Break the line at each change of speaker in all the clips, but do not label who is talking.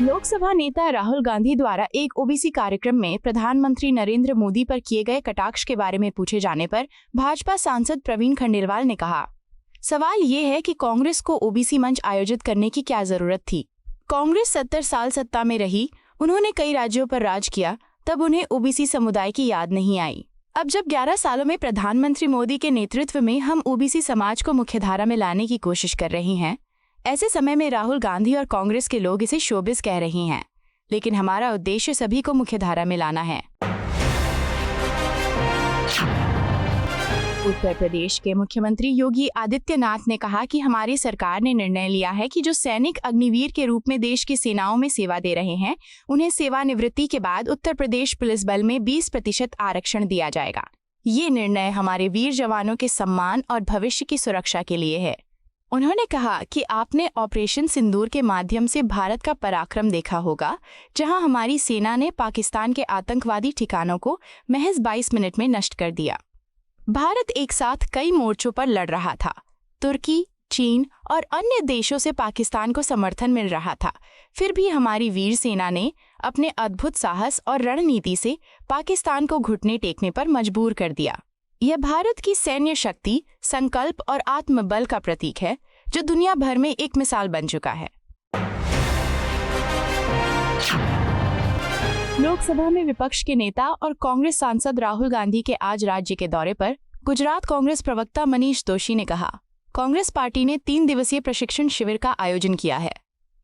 लोकसभा नेता राहुल गांधी द्वारा एक ओबीसी कार्यक्रम में प्रधानमंत्री नरेंद्र मोदी पर किए गए कटाक्ष के बारे में पूछे जाने पर भाजपा सांसद प्रवीण खंडेलवाल ने कहा, सवाल ये है कि कांग्रेस को ओबीसी मंच आयोजित करने की क्या जरूरत थी। कांग्रेस 70 साल सत्ता में रही, उन्होंने कई राज्यों पर राज किया, तब उन्हें ओबीसी समुदाय की याद नहीं आई। अब जब 11 सालों में प्रधानमंत्री मोदी के नेतृत्व में हम ओबीसी समाज को मुख्यधारा में लाने की कोशिश कर रहे हैं, ऐसे समय में राहुल गांधी और कांग्रेस के लोग इसे शोबिस कह रहे हैं, लेकिन हमारा उद्देश्य सभी को मुख्यधारा में लाना है। उत्तर प्रदेश के मुख्यमंत्री योगी आदित्यनाथ ने कहा कि हमारी सरकार ने निर्णय लिया है कि जो सैनिक अग्निवीर के रूप में देश की सेनाओं में सेवा दे रहे हैं, उन्हें सेवानिवृत्ति के बाद उत्तर प्रदेश पुलिस बल में 20% आरक्षण दिया जाएगा। ये निर्णय हमारे वीर जवानों के सम्मान और भविष्य की सुरक्षा के लिए है। उन्होंने कहा कि आपने ऑपरेशन सिंदूर के माध्यम से भारत का पराक्रम देखा होगा, जहां हमारी सेना ने पाकिस्तान के आतंकवादी ठिकानों को महज 22 मिनट में नष्ट कर दिया। भारत एक साथ कई मोर्चों पर लड़ रहा था। तुर्की, चीन और अन्य देशों से पाकिस्तान को समर्थन मिल रहा था, फिर भी हमारी वीर सेना ने अपने अद्भुत साहस और रणनीति से पाकिस्तान को घुटने टेकने पर मजबूर कर दिया। यह भारत की सैन्य शक्ति, संकल्प और आत्मबल का प्रतीक है, जो दुनिया भर में एक मिसाल बन चुका है। लोकसभा में विपक्ष के नेता और कांग्रेस सांसद राहुल गांधी के आज राज्य के दौरे पर गुजरात कांग्रेस प्रवक्ता मनीष दोशी ने कहा, कांग्रेस पार्टी ने 3 दिवसीय प्रशिक्षण शिविर का आयोजन किया है।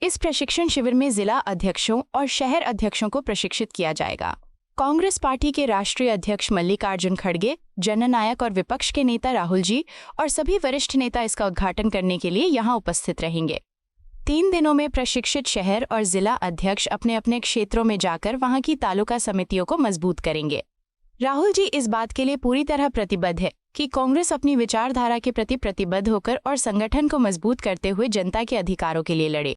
इस प्रशिक्षण शिविर में जिला अध्यक्षों और शहर अध्यक्षों को प्रशिक्षित किया जाएगा। कांग्रेस पार्टी के राष्ट्रीय अध्यक्ष मल्लिकार्जुन खड़गे, जननायक और विपक्ष के नेता राहुल जी और सभी वरिष्ठ नेता इसका उद्घाटन करने के लिए यहां उपस्थित रहेंगे। 3 दिनों में प्रशिक्षित शहर और जिला अध्यक्ष अपने अपने क्षेत्रों में जाकर वहां की तालुका समितियों को मजबूत करेंगे। राहुल जी इस बात के लिए पूरी तरह प्रतिबद्ध है कि कांग्रेस अपनी विचारधारा के प्रति प्रतिबद्ध होकर और संगठन को मजबूत करते हुए जनता के अधिकारों के लिए लड़े।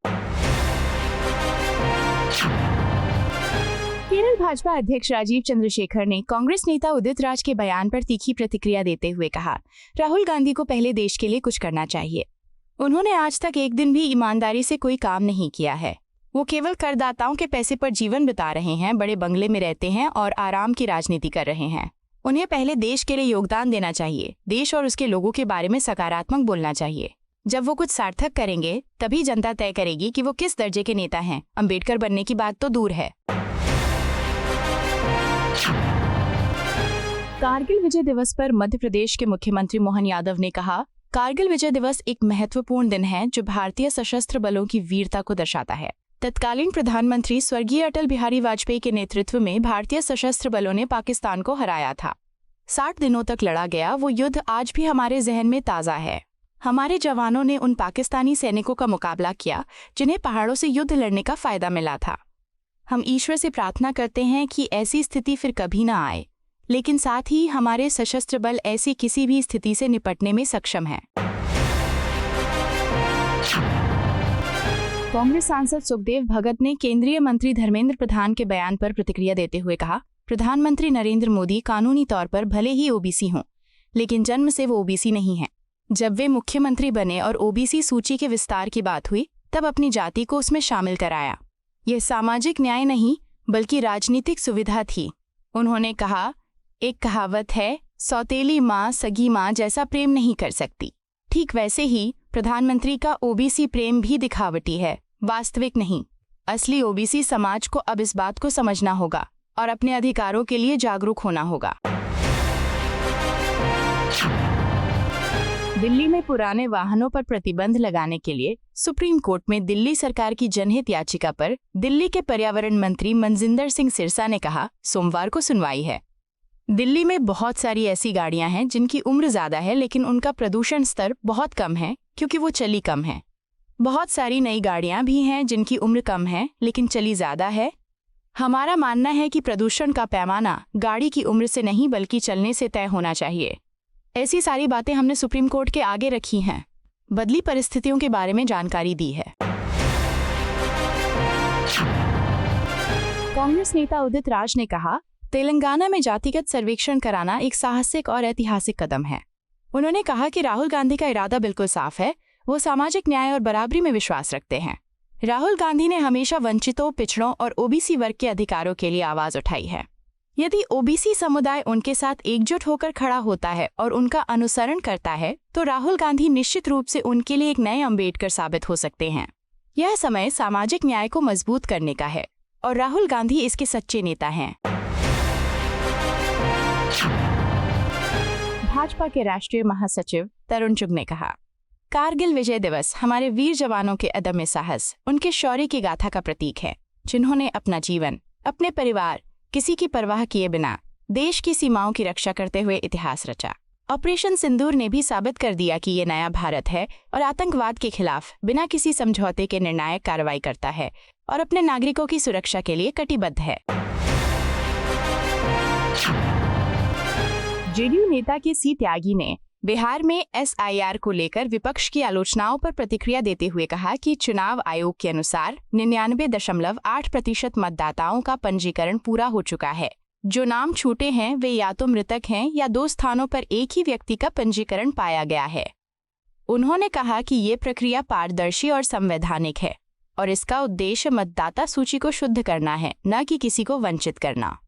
केरल भाजपा अध्यक्ष राजीव चंद्रशेखर ने कांग्रेस नेता उदित राज के बयान पर तीखी प्रतिक्रिया देते हुए कहा, राहुल गांधी को पहले देश के लिए कुछ करना चाहिए। उन्होंने आज तक एक दिन भी ईमानदारी से कोई काम नहीं किया है। वो केवल करदाताओं के पैसे पर जीवन बिता रहे हैं, बड़े बंगले में रहते हैं और आराम की राजनीति कर रहे हैं। उन्हें पहले देश के लिए योगदान देना चाहिए, देश और उसके लोगों के बारे में सकारात्मक बोलना चाहिए। जब वो कुछ सार्थक करेंगे, तभी जनता तय करेगी कि वो किस दर्जे के नेता हैं। अम्बेडकर बनने की बात तो दूर है। कारगिल विजय दिवस पर मध्य प्रदेश के मुख्यमंत्री मोहन यादव ने कहा, कारगिल विजय दिवस एक महत्वपूर्ण दिन है जो भारतीय सशस्त्र बलों की वीरता को दर्शाता है। तत्कालीन प्रधानमंत्री स्वर्गीय अटल बिहारी वाजपेयी के नेतृत्व में भारतीय सशस्त्र बलों ने पाकिस्तान को हराया था। 60 दिनों तक लड़ा गया वो युद्ध आज भी हमारे जहन में ताज़ा है। हमारे जवानों ने उन पाकिस्तानी सैनिकों का मुकाबला किया जिन्हें पहाड़ों से युद्ध लड़ने का फायदा मिला था। हम ईश्वर से प्रार्थना करते हैं कि ऐसी स्थिति फिर कभी न आए, लेकिन साथ ही हमारे सशस्त्र बल ऐसी किसी भी स्थिति से निपटने में सक्षम है। कांग्रेस सांसद सुखदेव भगत ने केंद्रीय मंत्री धर्मेंद्र प्रधान के बयान पर प्रतिक्रिया देते हुए कहा, प्रधानमंत्री नरेंद्र मोदी कानूनी तौर पर भले ही ओबीसी हों, लेकिन जन्म से वो ओबीसी नहीं हैं। जब वे मुख्यमंत्री बने और ओबीसी सूची के विस्तार की बात हुई, तब अपनी जाति को उसमें शामिल कराया। यह सामाजिक न्याय नहीं बल्कि राजनीतिक सुविधा थी। उन्होंने कहा, एक कहावत है, सौतेली माँ सगी माँ जैसा प्रेम नहीं कर सकती। ठीक वैसे ही प्रधानमंत्री का ओबीसी प्रेम भी दिखावटी है, वास्तविक नहीं। असली ओबीसी समाज को अब इस बात को समझना होगा और अपने अधिकारों के लिए जागरूक होना होगा। दिल्ली में पुराने वाहनों पर प्रतिबंध लगाने के लिए सुप्रीम कोर्ट में दिल्ली सरकार की जनहित याचिका पर दिल्ली के पर्यावरण मंत्री मनजिंदर सिंह सिरसा ने कहा, सोमवार को सुनवाई है। दिल्ली में बहुत सारी ऐसी गाड़ियां हैं जिनकी उम्र ज़्यादा है लेकिन उनका प्रदूषण स्तर बहुत कम है क्योंकि वो चली कम है। बहुत सारी नई गाड़ियां भी हैं जिनकी उम्र कम है लेकिन चली ज़्यादा है। हमारा मानना है कि प्रदूषण का पैमाना गाड़ी की उम्र से नहीं बल्कि चलने से तय होना चाहिए। ऐसी सारी बातें हमने सुप्रीम कोर्ट के आगे रखी हैं, बदली परिस्थितियों के बारे में जानकारी दी है। कांग्रेस नेता उदित राज ने कहा, तेलंगाना में जातिगत सर्वेक्षण कराना एक साहसिक और ऐतिहासिक कदम है। उन्होंने कहा कि राहुल गांधी का इरादा बिल्कुल साफ है, वो सामाजिक न्याय और बराबरी में विश्वास रखते हैं। राहुल गांधी ने हमेशा वंचितों, पिछड़ों और ओबीसी वर्ग के अधिकारों के लिए आवाज उठाई है। यदि ओबीसी समुदाय उनके साथ एकजुट होकर खड़ा होता है और उनका अनुसरण करता है तो राहुल गांधी निश्चित रूप से उनके लिए एक नए अम्बेडकर साबित हो सकते हैं। यह समय सामाजिक न्याय को मजबूत करने का है और राहुल गांधी इसके सच्चे नेता हैं। भाजपा के राष्ट्रीय महासचिव तरुण चुग ने कहा, कारगिल विजय दिवस हमारे वीर जवानों के अदम्य साहस, उनके शौर्य की गाथा का प्रतीक है, जिन्होंने अपना जीवन, अपने परिवार, किसी की परवाह किए बिना देश की सीमाओं की रक्षा करते हुए इतिहास रचा। ऑपरेशन सिंदूर ने भी साबित कर दिया कि ये नया भारत है और आतंकवाद के खिलाफ बिना किसी समझौते के निर्णायक कार्रवाई करता है और अपने नागरिकों की सुरक्षा के लिए कटिबद्ध है। जेडीयू नेता के सी त्यागी ने बिहार में एसआईआर को लेकर विपक्ष की आलोचनाओं पर प्रतिक्रिया देते हुए कहा कि चुनाव आयोग के अनुसार 99.8% मतदाताओं का पंजीकरण पूरा हो चुका है। जो नाम छूटे हैं वे या तो मृतक हैं या 2 स्थानों पर एक ही व्यक्ति का पंजीकरण पाया गया है। उन्होंने कहा कि ये प्रक्रिया पारदर्शी और संवैधानिक है और इसका उद्देश्य मतदाता सूची को शुद्ध करना है, न कि किसी को वंचित करना।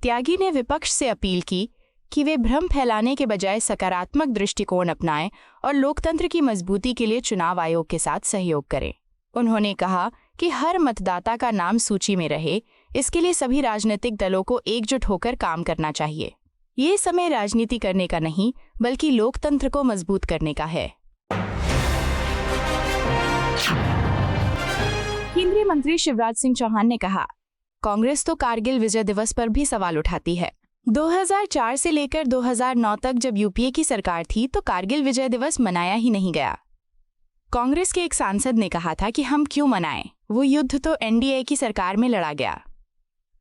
त्यागी ने विपक्ष से अपील की कि वे भ्रम फैलाने के बजाय सकारात्मक दृष्टिकोण अपनाएं और लोकतंत्र की मजबूती के लिए चुनाव आयोग के साथ सहयोग करें। उन्होंने कहा कि हर मतदाता का नाम सूची में रहे, इसके लिए सभी राजनीतिक दलों को एकजुट होकर काम करना चाहिए। ये समय राजनीति करने का नहीं, बल्कि लोकतंत्र को मजबूत करने का है। केंद्रीय मंत्री शिवराज सिंह चौहान ने कहा, कांग्रेस तो कारगिल विजय दिवस पर भी सवाल उठाती है। 2004 से लेकर 2009 तक जब यूपीए की सरकार थी तो कारगिल विजय दिवस मनाया ही नहीं गया। कांग्रेस के एक सांसद ने कहा था कि हम क्यों मनाएं, वो युद्ध तो एनडीए की सरकार में लड़ा गया।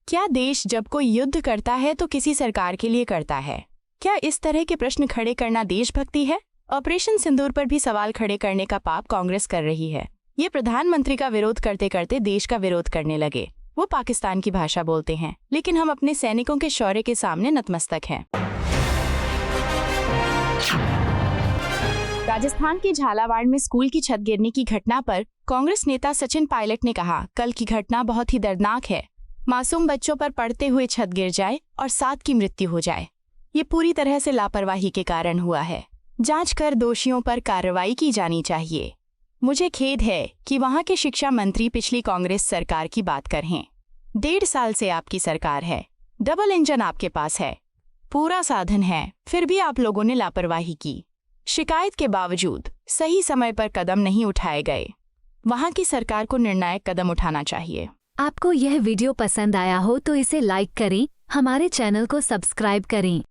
क्या देश जब कोई युद्ध करता है तो किसी सरकार के लिए करता है? क्या इस तरह के प्रश्न खड़े करना देशभक्ति है? ऑपरेशन सिंदूर पर भी सवाल खड़े करने का पाप कांग्रेस कर रही है। ये प्रधानमंत्री का विरोध करते करते देश का विरोध करने लगे। वो पाकिस्तान की भाषा बोलते हैं, लेकिन हम अपने सैनिकों के शौर्य के सामने नतमस्तक हैं। राजस्थान के झालावाड़ में स्कूल की छत गिरने की घटना पर कांग्रेस नेता सचिन पायलट ने कहा, कल की घटना बहुत ही दर्दनाक है। मासूम बच्चों पर पड़ते हुए छत गिर जाए और 7 की मृत्यु हो जाए, ये पूरी तरह से लापरवाही के कारण हुआ है। जांच कर दोषियों पर कार्रवाई की जानी चाहिए। मुझे खेद है कि वहां के शिक्षा मंत्री पिछली कांग्रेस सरकार की बात कर हैं। 1.5 साल से आपकी सरकार है, डबल इंजन आपके पास है, पूरा साधन है, फिर भी आप लोगों ने लापरवाही की। शिकायत के बावजूद सही समय पर कदम नहीं उठाए गए। वहां की सरकार को निर्णायक कदम उठाना चाहिए।
आपको यह वीडियो पसंद आया हो तो इसे लाइक करें, हमारे चैनल को सब्सक्राइब करें।